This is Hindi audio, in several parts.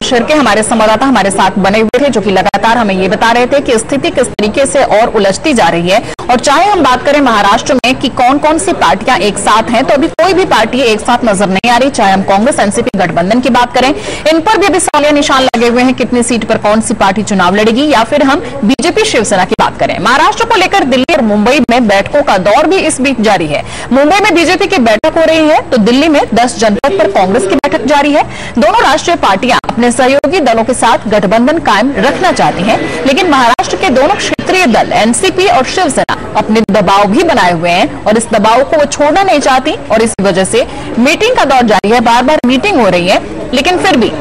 शिर्के हमारे संवाददाता हमारे साथ बने हुए थे, जो कि लगातार हमें ये बता रहे थे कि स्थिति किस तरीके से और उलझती जा रही है। और चाहे हम बात करें महाराष्ट्र में कि कौन कौन सी पार्टियां एक साथ हैं, तो अभी कोई भी पार्टी एक साथ नजर नहीं आ रही। चाहे हम कांग्रेस एनसीपी गठबंधन की बात करें, इन पर भी अभी सवालिया निशान लगे हुए हैं, कितनी सीट पर कौन सी पार्टी चुनाव लड़ेगी। या फिर हम बीजेपी शिवसेना की बात करें, महाराष्ट्र को लेकर दिल्ली और मुंबई में बैठकों का दौर भी इस बीच जारी है। मुंबई में बीजेपी की बैठक हो रही है, तो दिल्ली में 10 जनपद पर कांग्रेस की बैठक जारी है। दोनों राष्ट्रीय पार्टियां अपने सहयोगी दलों के साथ गठबंधन कायम रखना चाहती हैं, लेकिन महाराष्ट्र के दोनों क्षेत्रीय दल एनसीपी और शिवसेना अपने दबाव भी बनाए हुए हैं और इस दबाव को वो छोड़ना नहीं चाहती। और इसी वजह से मीटिंग का दौर जारी है, बार बार मीटिंग हो रही है, लेकिन फिर भी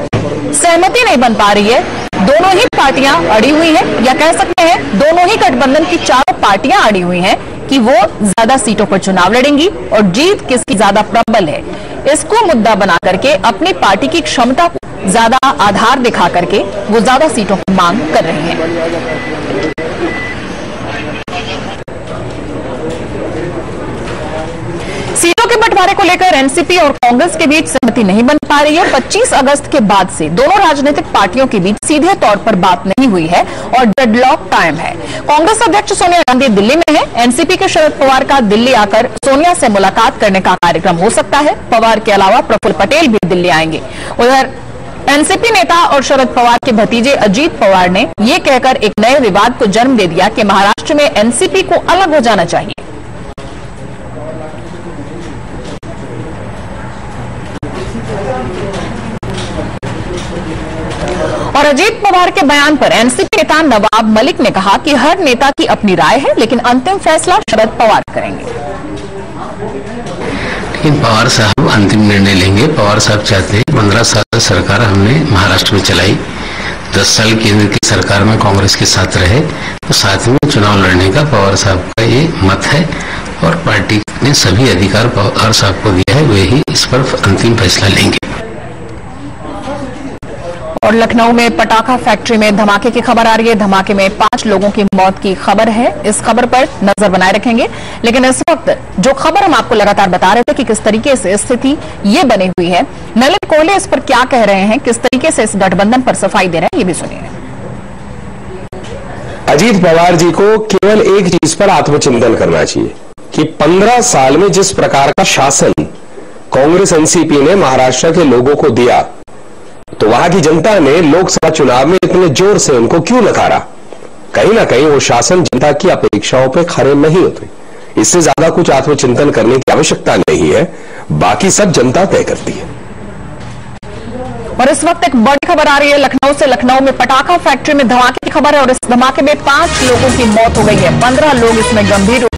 सहमति नहीं बन पा रही है। दोनों ही पार्टियां अड़ी हुई हैं, या कह सकते हैं दोनों ही गठबंधन की चारों पार्टियां अड़ी हुई हैं कि वो ज्यादा सीटों पर चुनाव लड़ेंगी और जीत किसकी ज्यादा प्रबल है, इसको मुद्दा बना करके अपनी पार्टी की क्षमता को ज्यादा आधार दिखा करके वो ज्यादा सीटों की मांग कर रहे हैं। सीटों के बंटवारे को लेकर एनसीपी और कांग्रेस के बीच सहमति नहीं बन पा रही है। 25 अगस्त के बाद से दोनों राजनीतिक पार्टियों के बीच सीधे तौर पर बात नहीं हुई है और डेडलॉक कायम है। कांग्रेस अध्यक्ष सोनिया गांधी दिल्ली में है। एनसीपी के शरद पवार का दिल्ली आकर सोनिया से मुलाकात करने का कार्यक्रम हो सकता है। पवार के अलावा प्रफुल्ल पटेल भी दिल्ली आएंगे। उधर एनसीपी नेता और शरद पवार के भतीजे अजीत पवार ने यह कहकर एक नए विवाद को जन्म दे दिया कि महाराष्ट्र में एनसीपी को अलग हो जाना चाहिए। और अजीत पवार के बयान पर एनसीपी नेता नवाब मलिक ने कहा कि हर नेता की अपनी राय है, लेकिन अंतिम फैसला शरद पवार करेंगे। लेकिन पवार साहब अंतिम निर्णय लेंगे। पवार साहब चाहते हैं 15 साल सरकार हमने महाराष्ट्र में चलाई, 10 साल केंद्र की सरकार में कांग्रेस के साथ रहे, तो साथ में चुनाव लड़ने का पवार साहब का ये मत है और पार्टी ने सभी अधिकार पवार साहब को दिया है, वे ही इस पर अंतिम फैसला लेंगे। और लखनऊ में पटाखा फैक्ट्री में धमाके की खबर आ रही है। धमाके में 5 लोगों की मौत की खबर है। इस खबर पर नजर बनाए रखेंगे, लेकिन इस वक्त जो खबर हम आपको लगातार बता रहे थे कि किस तरीके से स्थिति ये बनी हुई है, नलिन कोहले इस पर क्या कह रहे हैं, किस तरीके से इस गठबंधन पर सफाई दे रहे हैं, ये भी सुनिए। अजीत पवार जी को केवल एक चीज पर आत्मचिंतन करना चाहिए कि 15 साल में जिस प्रकार का शासन कांग्रेस एनसीपी ने महाराष्ट्र के लोगों को दिया, तो वहां की जनता ने लोकसभा चुनाव में इतने जोर से उनको क्यों नकारा? कहीं ना कहीं वो शासन जनता की अपेक्षाओं पे खरे नहीं होते। इससे ज्यादा कुछ आत्मचिंतन करने की आवश्यकता नहीं है, बाकी सब जनता तय करती है। और इस वक्त एक बड़ी खबर आ रही है लखनऊ से। लखनऊ में पटाखा फैक्ट्री में धमाके की खबर है और इस धमाके में 5 लोगों की मौत हो गई है। 15 लोग इसमें गंभीर